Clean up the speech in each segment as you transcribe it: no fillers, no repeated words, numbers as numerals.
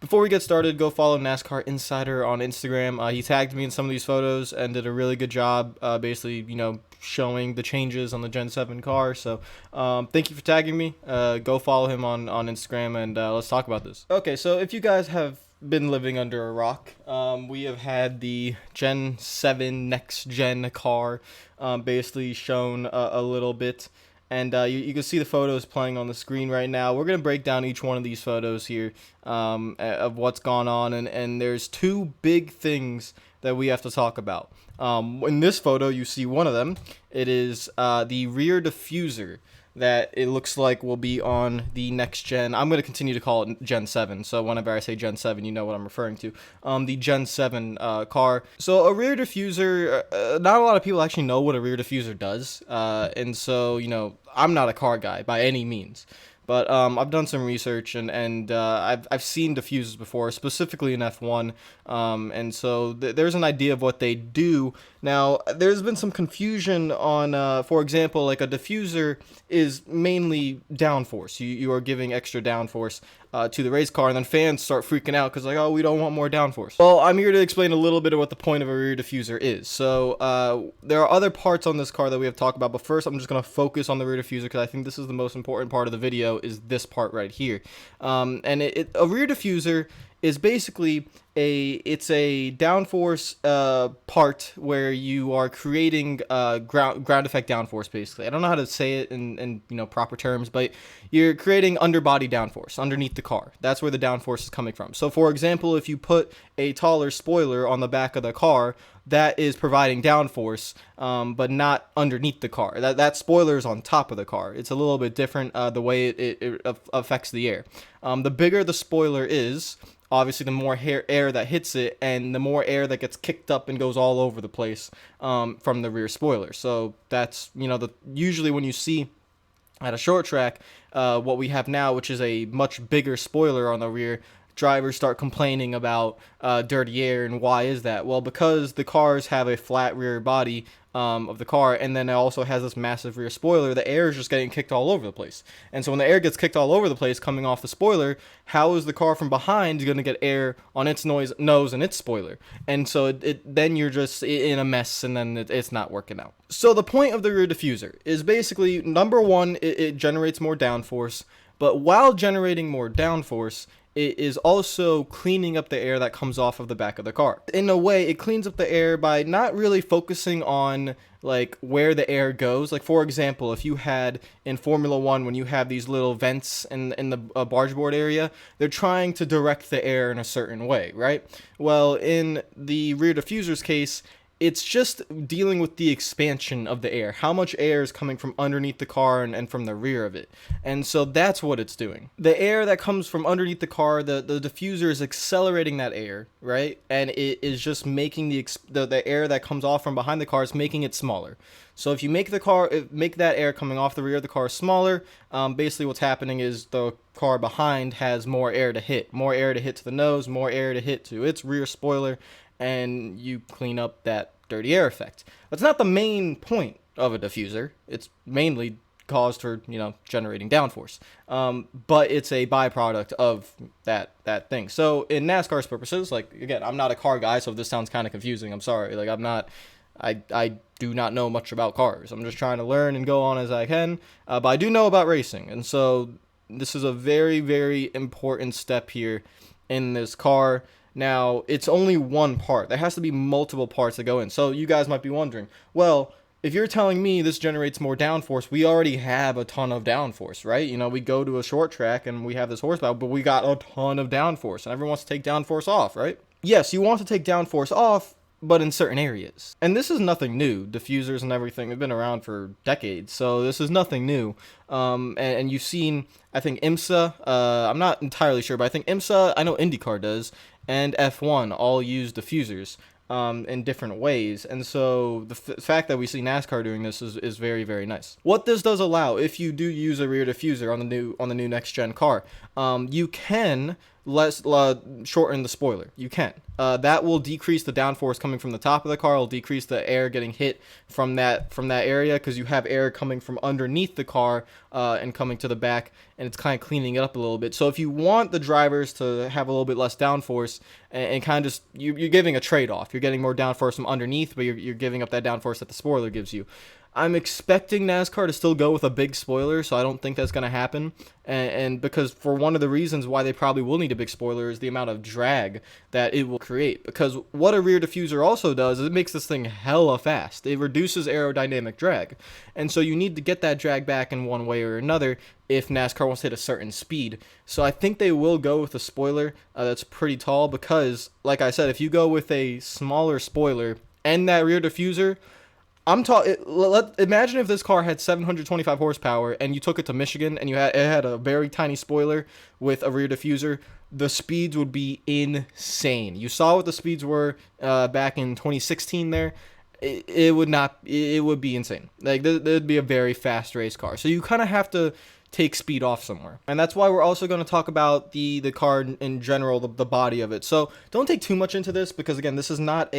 Before we get started, go follow NASCAR Insider on Instagram. He tagged me in some of these photos and did a really good job, basically, showing the changes on the Gen 7 car. So thank you for tagging me. Go follow him on Instagram, and let's talk about this. Okay, so if you guys have been living under a rock, we have had the Gen 7 next gen car basically shown a little bit. And you can see the photos playing on the screen right now. We're going to break down each one of these photos here of what's gone on. And there's two big things that we have to talk about. In this photo, you see one of them. It is the rear diffuser that it looks like will be on the next gen. I'm going to continue to call it Gen 7. So whenever I say Gen 7, you know what I'm referring to. The Gen 7 car. So a rear diffuser, not a lot of people actually know what a rear diffuser does. And so, I'm not a car guy by any means. But I've done some research and I've seen diffusers before, specifically in F1, and so there's an idea of what they do. Now, there's been some confusion on, for example, like a diffuser is mainly downforce. You are giving extra downforce to the race car, and then fans start freaking out because like, oh, we don't want more downforce. Well, I'm here to explain a little bit of what the point of a rear diffuser is. So there are other parts on this car that we have talked about, but first I'm just going to focus on the rear diffuser because I think this is the most important part of the video, is this part right here. And a rear diffuser is basically a downforce part where you are creating ground effect downforce. Basically, I don't know how to say it in proper terms, but you're creating underbody downforce underneath the car. That's where the downforce is coming from. So, for example, if you put a taller spoiler on the back of the car, that is providing downforce, but not underneath the car. That spoiler is on top of the car. It's a little bit different the way it affects the air. The bigger the spoiler is, obviously the more air that hits it, and the more air that gets kicked up and goes all over the place from the rear spoiler. So that's, usually when you see at a short track what we have now, which is a much bigger spoiler on the rear, drivers start complaining about dirty air. And why is that? Well, because the cars have a flat rear body of the car, and then it also has this massive rear spoiler. The air is just getting kicked all over the place. And so when the air gets kicked all over the place coming off the spoiler, how is the car from behind going to get air on its nose and its spoiler? And so then you're just in a mess, and then it's not working out. So the point of the rear diffuser is basically, number one, it generates more downforce, but while generating more downforce, it is also cleaning up the air that comes off of the back of the car. In a way, it cleans up the air by not really focusing on like where the air goes. Like, for example, if you had in Formula 1, when you have these little vents in the barge board area, they're trying to direct the air in a certain way, right? Well, in the rear diffuser's case, it's just dealing with the expansion of the air. How much air is coming from underneath the car and from the rear of it. And so that's what it's doing. The air that comes from underneath the car, the diffuser is accelerating that air, right? And it is just making the air that comes off from behind the car is making it smaller. So if you make that air coming off the rear of the car smaller, basically what's happening is the car behind has more air to hit. More air to hit to the nose, more air to hit to its rear spoiler, and you clean up that dirty air effect. That's not the main point of a diffuser. It's mainly caused for, generating downforce. But it's a byproduct of that thing. So in NASCAR's purposes, like, again, I'm not a car guy, so if this sounds kind of confusing, I'm sorry. Like, I do not know much about cars. I'm just trying to learn and go on as I can. But I do know about racing. And so this is a very, very important step here in this car. Now, it's only one part. There has to be multiple parts that go in. So you guys might be wondering, well, if you're telling me this generates more downforce, we already have a ton of downforce, right? We go to a short track and we have this horsepower, but we got a ton of downforce, and everyone wants to take downforce off, right? Yes, you want to take downforce off, but in certain areas. And this is nothing new. Diffusers and everything have been around for decades, so this is nothing new. And you've seen, I think, IMSA, I'm not entirely sure, but I think IMSA, I know IndyCar does, and F1 all use diffusers in different ways. And so the fact that we see NASCAR doing this is very, very nice. What this does allow, if you do use a rear diffuser on the new next gen car, you can shorten the spoiler. You can. That will decrease the downforce coming from the top of the car. It'll decrease the air getting hit from that area, because you have air coming from underneath the car and coming to the back, and it's kind of cleaning it up a little bit. So if you want the drivers to have a little bit less downforce, and kind of just you're giving a trade-off. You're getting more downforce from underneath, but you're giving up that downforce that the spoiler gives you. I'm expecting NASCAR to still go with a big spoiler, so I don't think that's going to happen. And because for one of the reasons why they probably will need a big spoiler is the amount of drag that it will create. Because what a rear diffuser also does is it makes this thing hella fast. It reduces aerodynamic drag. And so you need to get that drag back in one way or another if NASCAR wants to hit a certain speed. So I think they will go with a spoiler that's pretty tall, because, like I said, if you go with a smaller spoiler and that rear diffuser, imagine if this car had 725 horsepower and you took it to Michigan and it had a very tiny spoiler with a rear diffuser. The speeds would be insane. You saw what the speeds were back in 2016 there. It would be insane. Like, there'd be a very fast race car. So you kind of have to take speed off somewhere. And that's why we're also going to talk about the car in general, the body of it. So don't take too much into this, because again, this is not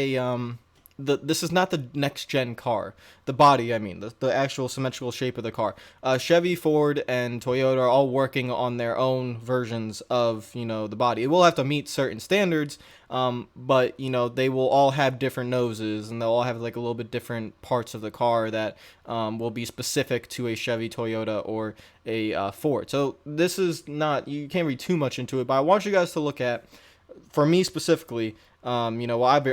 this is not the next gen car. The body, I mean, the actual symmetrical shape of the car. Chevy, Ford, and Toyota are all working on their own versions of, the body. It will have to meet certain standards, but, they will all have different noses, and they'll all have like a little bit different parts of the car that will be specific to a Chevy, Toyota, or a Ford. So this is not, you can't read too much into it, but I want you guys to look at, for me specifically, what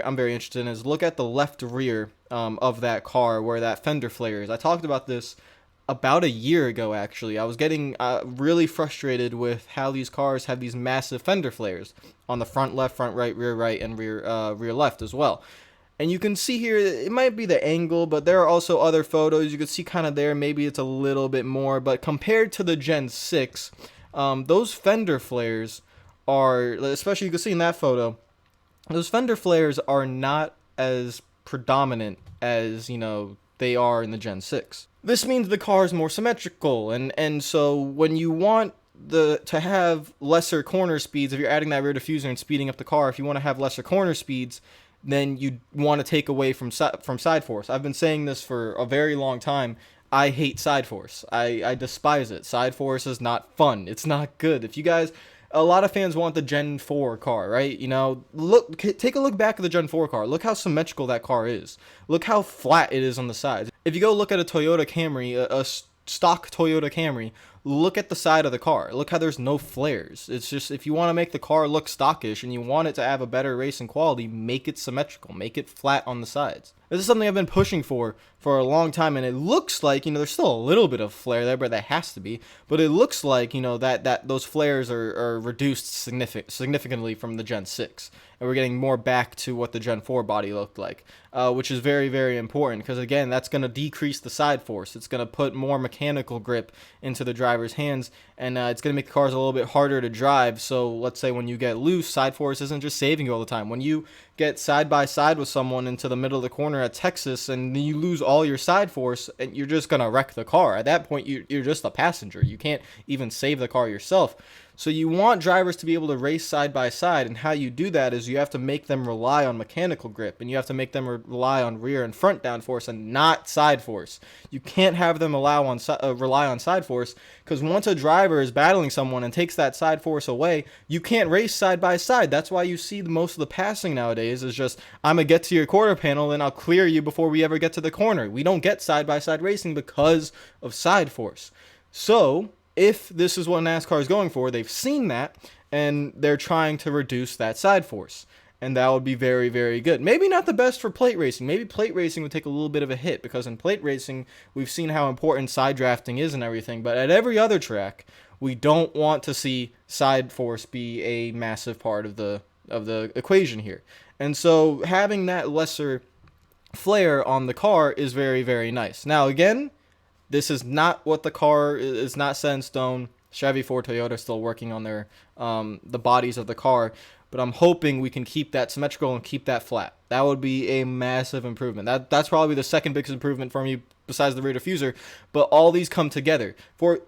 I'm very interested in is look at the left rear of that car where that fender flare is. I talked about this about a year ago, actually. I was getting really frustrated with how these cars have these massive fender flares on the front left, front right, and rear left as well. And you can see here, it might be the angle, but there are also other photos. You can see kind of there, maybe it's a little bit more. But compared to the Gen 6, those fender flares are, especially you can see in that photo, those fender flares are not as predominant as, they are in the Gen 6. This means the car is more symmetrical, and so when you want to have lesser corner speeds, if you're adding that rear diffuser and speeding up the car, if you want to have lesser corner speeds, then you want to take away from side force. I've been saying this for a very long time. I hate side force. I despise it. Side force is not fun. It's not good. If you guys... A lot of fans want the Gen 4 car, right? Take a look back at the Gen 4 car. Look how symmetrical that car is. Look how flat it is on the sides. If you go look at a Toyota Camry, a stock Toyota Camry, look at the side of the car. Look how there's no flares. It's just, if you want to make the car look stockish and you want it to have a better racing quality, make it symmetrical. Make it flat on the sides. This is something I've been pushing for a long time, and it looks like, there's still a little bit of flare there, but there has to be. But it looks like, that those flares are reduced significantly from the Gen 6. And we're getting more back to what the Gen 4 body looked like, which is very, very important, because, again, that's going to decrease the side force. It's going to put more mechanical grip into the driver's hands, and it's going to make the cars a little bit harder to drive. So let's say when you get loose, side force isn't just saving you all the time. When you get side by side with someone into the middle of the corner at Texas and you lose all your side force, and you're just going to wreck the car. At that point, you're just a passenger. You can't even save the car yourself. So you want drivers to be able to race side by side, and how you do that is you have to make them rely on mechanical grip, and you have to make them rely on rear and front downforce and not side force. You can't have them rely on side force, because once a driver is battling someone and takes that side force away, you can't race side by side. That's why you see most of the passing nowadays is just, I'm going to get to your quarter panel and I'll clear you before we ever get to the corner. We don't get side by side racing because of side force. So if this is what NASCAR is going for, they've seen that, and they're trying to reduce that side force. And that would be very, very good. Maybe not the best for plate racing. Maybe plate racing would take a little bit of a hit, because in plate racing, we've seen how important side drafting is and everything. But at every other track, we don't want to see side force be a massive part of the equation here. And so having that lesser flare on the car is very, very nice. Now, again, this is not what the car is, not set in stone. Chevy, Ford, Toyota are still working on their the bodies of the car, but I'm hoping we can keep that symmetrical and keep that flat. That would be a massive improvement. That's probably the second biggest improvement for me besides the rear diffuser, but all these come together.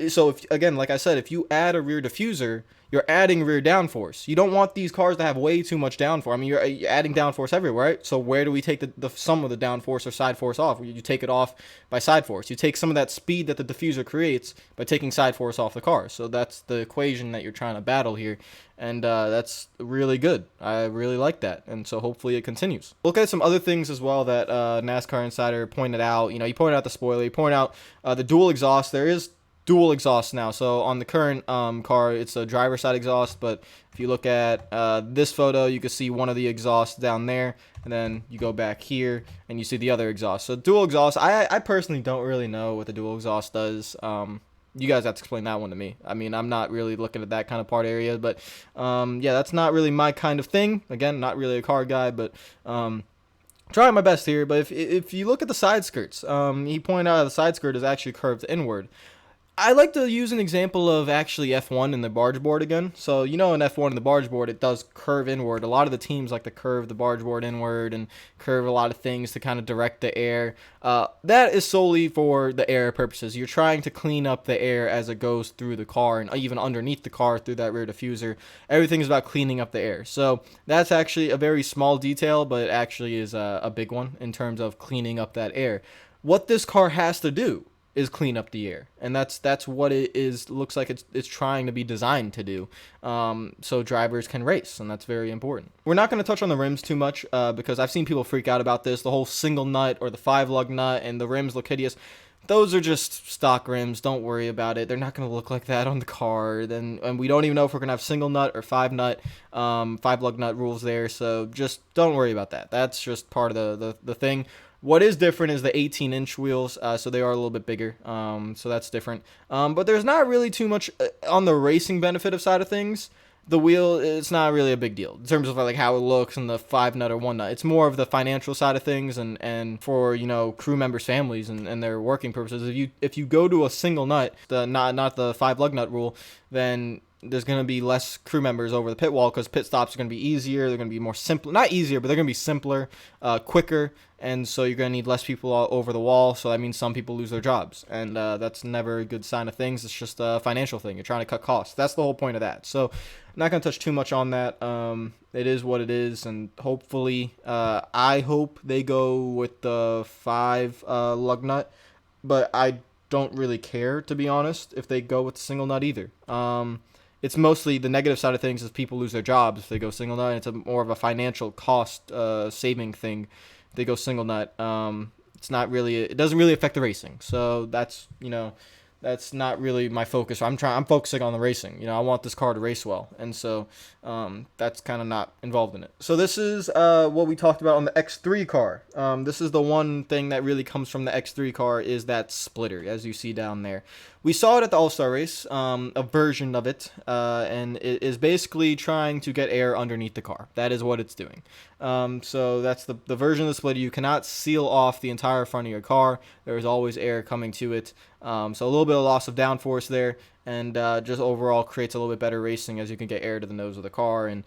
So if, again, like I said, if you add a rear diffuser, you're adding rear downforce. You don't want these cars to have way too much downforce. I mean, you're adding downforce everywhere, right? So where do we take the sum of the downforce or side force off? You take it off by side force. You take some of that speed that the diffuser creates by taking side force off the car. So that's the equation that you're trying to battle here, and that's really good. I really like that, and so hopefully it continues. Look at some other things as well that NASCAR Insider pointed out. You know, he pointed out the spoiler. He pointed out the dual exhaust. There is dual exhaust now. So on the current car, it's a driver side exhaust, but if you look at this photo, you can see one of the exhausts down there, and then you go back here and you see the other exhaust. So dual exhaust, I personally don't really know what the dual exhaust does. You guys have to explain that one to me. I mean, I'm not really looking at that kind of part area, but yeah, that's not really my kind of thing. Again, not really a car guy, but trying my best here. But if you look at the side skirts, he pointed out the side skirt is actually curved inward. I like to use an example of actually F1 in the barge board again. So, you know, in F1 in the barge board, it does curve inward. A lot of the teams like to curve the barge board inward and curve a lot of things to kind of direct the air. That is solely for the air purposes. You're trying to clean up the air as it goes through the car and even underneath the car through that rear diffuser. Everything is about cleaning up the air. So that's actually a very small detail, but it actually is a big one in terms of cleaning up that air. What this car has to do is clean up the air, and that's what it is. Looks like it's trying to be designed to do, so drivers can race, and that's very important. We're not going to touch on the rims too much because I've seen people freak out about this, the whole single nut or the 5-lug nut, and the rims look hideous. Those are just stock rims. Don't worry about it. They're not going to look like that on the car. And we don't even know if we're going to have single nut or 5-lug nut rules there. So just don't worry about that. That's just part of the thing. What is different is the 18-inch wheels, so they are a little bit bigger, so that's different. But there's not really too much on the racing benefit of side of things. The wheel, it's not really a big deal in terms of like how it looks and the 5-nut or 1-nut. It's more of the financial side of things and for, you know, crew members' families and their working purposes. If you go to a single nut, not the 5-lug nut rule, then there's going to be less crew members over the pit wall because pit stops are going to be easier. They're going to be more simple, not easier, but they're going to be simpler, quicker. And so you're going to need less people all over the wall. So that means some people lose their jobs. And that's never a good sign of things. It's just a financial thing. You're trying to cut costs. That's the whole point of that. So I'm not going to touch too much on that. It is what it is. And hopefully, I hope they go with the 5-lug nut. But I don't really care, to be honest, if they go with the single nut either. It's mostly the negative side of things is people lose their jobs if they go single nut. It's more of a financial cost saving thing. If they go single nut, it's not really. It doesn't really affect the racing. So that's, you know, that's not really my focus. I'm focusing on the racing. You know, I want this car to race well, and so that's kind of not involved in it. So this is what we talked about on the X3 car. This is the one thing that really comes from the X3 car is that splitter, as you see down there. We saw it at the All-Star race, a version of it, and it is basically trying to get air underneath the car. That is what it's doing. So that's the version of the splitter. You cannot seal off the entire front of your car. There is always air coming to it. So a little bit of loss of downforce there, and just overall creates a little bit better racing as you can get air to the nose of the car. And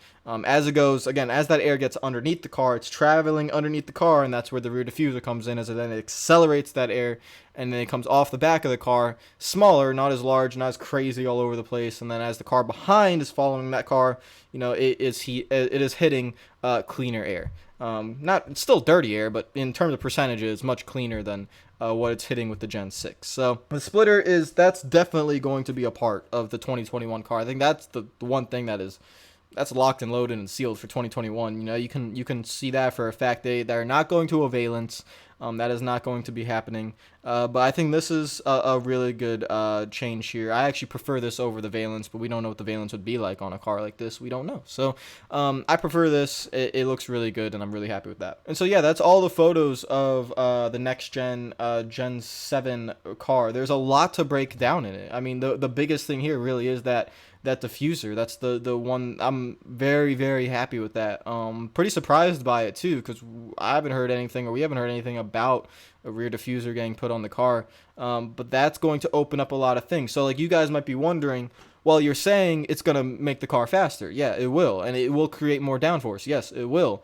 as it goes, again, as that air gets underneath the car, it's traveling underneath the car, and that's where the rear diffuser comes in, as it then accelerates that air, and then it comes off the back of the car, smaller, not as large, not as crazy all over the place. And then as the car behind is following that car, you know, it is hitting cleaner air. It's still dirty air, but in terms of percentages, much cleaner than what it's hitting with the Gen 6. So the splitter that's definitely going to be a part of the 2021 car. I think that's the one thing that's locked and loaded and sealed for 2021. You know, you can see that for a fact. They're not going to a valence. That is not going to be happening. But I think this is a really good change here. I actually prefer this over the valence, but we don't know what the valence would be like on a car like this. We don't know. So I prefer this. It looks really good, and I'm really happy with that. And so, yeah, that's all the photos of the next gen Gen 7 car. There's a lot to break down in it. I mean, the biggest thing here really is that diffuser. That's the one. I'm very, very happy with that. Pretty surprised by it too, because I haven't heard anything, or we haven't heard anything about a rear diffuser getting put on the car. But that's going to open up a lot of things. So like, you guys might be wondering, well, you're saying it's going to make the car faster. Yeah, it will, and it will create more downforce. Yes, it will.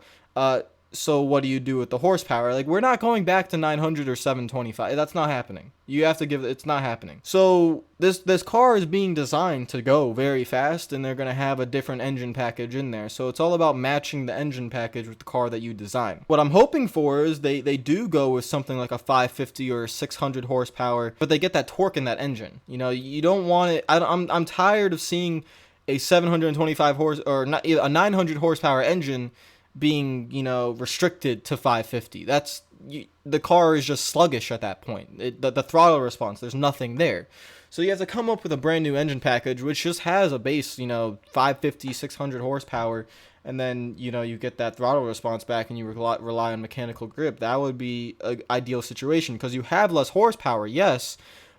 So what do you do with the horsepower? Like, we're not going back to 900 or 725. That's not happening. You have to give it's not happening. So this car is being designed to go very fast, and they're going to have a different engine package in there. So it's all about matching the engine package with the car that you design. What I'm hoping for is they do go with something like a 550 or 600 horsepower, but they get that torque in that engine. You know, you don't want it. I'm tired of seeing a 725 horse or not a 900 horsepower engine being, you know, restricted to 550. The car is just sluggish at that point. The throttle response, there's nothing there. So you have to come up with a brand new engine package which just has a base, you know, 550, 600 horsepower, and then, you know, you get that throttle response back and you rely on mechanical grip. That would be an ideal situation because you have less horsepower, yes,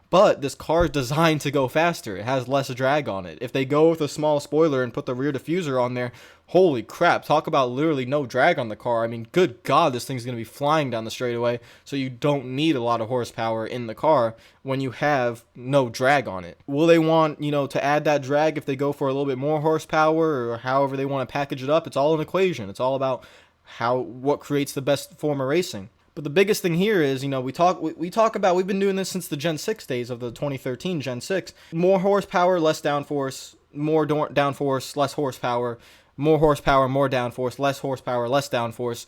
but this car is designed to go faster. It has less drag on it. If they go with a small spoiler and put the rear diffuser on there, holy crap, talk about literally no drag on the car. I mean, good God, this thing's going to be flying down the straightaway, so you don't need a lot of horsepower in the car when you have no drag on it. Will they want, you know, to add that drag if they go for a little bit more horsepower, or however they want to package it up? It's all an equation. It's all about what creates the best form of racing. But the biggest thing here is, you know, we talk about, we've been doing this since the Gen 6 days of the 2013 Gen 6. More horsepower, less downforce, more downforce, less horsepower, more horsepower, more downforce, less horsepower, less downforce.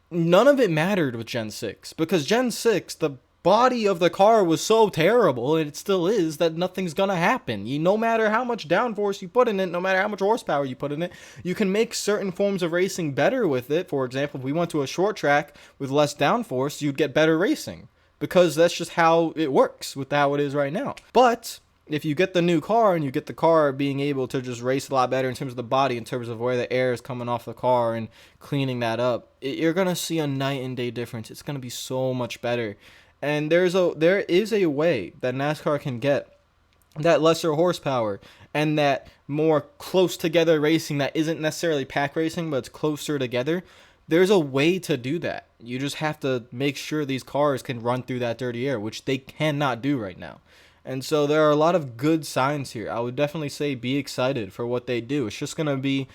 None of it mattered with Gen 6 because Gen 6, the body of the car was so terrible, and it still is, that nothing's gonna happen. No matter how much downforce you put in it, no matter how much horsepower you put in it, you can make certain forms of racing better with it. For example, if we went to a short track with less downforce, you'd get better racing because that's just how it works with how it is right now. But if you get the new car and you get the car being able to just race a lot better in terms of the body, in terms of where the air is coming off the car and cleaning that up, you're gonna see a night and day difference. It's gonna be so much better. And there is a way that NASCAR can get that lesser horsepower and that more close together racing that isn't necessarily pack racing, but it's closer together. There's a way to do that. You just have to make sure these cars can run through that dirty air, which they cannot do right now. And so there are a lot of good signs here. I would definitely say be excited for what they do. It's just going to be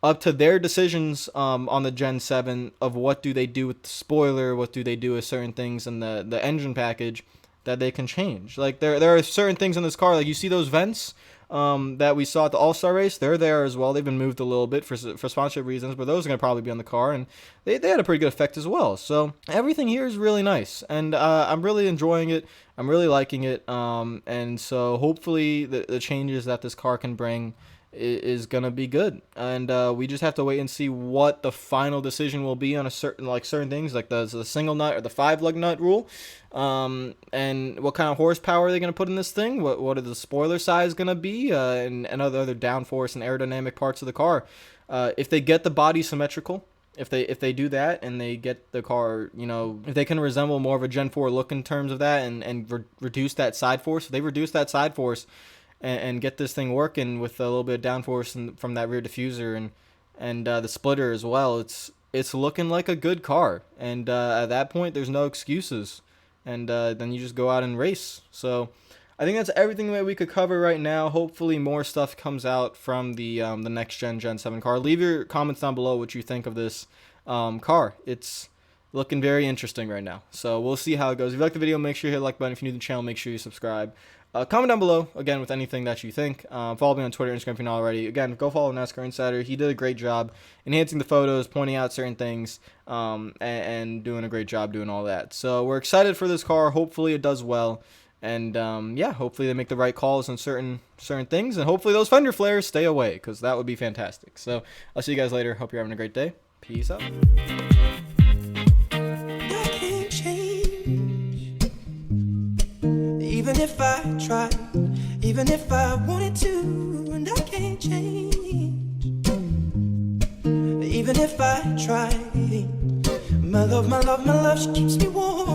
up to their decisions on the Gen 7 of what do they do with the spoiler, what do they do with certain things in the engine package that they can change. Like there are certain things in this car, like you see those vents that we saw at the All-Star race, they're there as well. They've been moved a little bit for sponsorship reasons, but those are going to probably be on the car, and they had a pretty good effect as well. So everything here is really nice, and I'm really enjoying it. I'm really liking it, and so hopefully the changes that this car can bring is gonna be good, and we just have to wait and see what the final decision will be on certain things like the single nut or the 5-lug nut rule, and what kind of horsepower they're gonna put in this thing, what are the spoiler size gonna be, and other downforce and aerodynamic parts of the car. If they get the body symmetrical, if they do that and they get the car, you know, if they can resemble more of a Gen 4 look in terms of that and reduce that side force, if they reduce that side force and get this thing working with a little bit of downforce from that rear diffuser and the splitter as well, it's looking like a good car. And at that point, there's no excuses. And then you just go out and race. So I think that's everything that we could cover right now. Hopefully more stuff comes out from the next Gen 7 car. Leave your comments down below what you think of this car. It's looking very interesting right now. So we'll see how it goes. If you like the video, make sure you hit the like button. If you're new to the channel, make sure you subscribe. Comment down below, again, with anything that you think. Follow me on Twitter and Instagram if you're not already. Again, go follow NASCAR Insider. He did a great job enhancing the photos, pointing out certain things, and doing a great job doing all that. So we're excited for this car. Hopefully it does well. And, yeah, hopefully they make the right calls on certain things. And hopefully those Fender Flairs stay away, because that would be fantastic. So I'll see you guys later. Hope you're having a great day. Peace out. Even if I tried, even if I wanted to, and I can't change. Even if I tried, my love, she keeps me warm.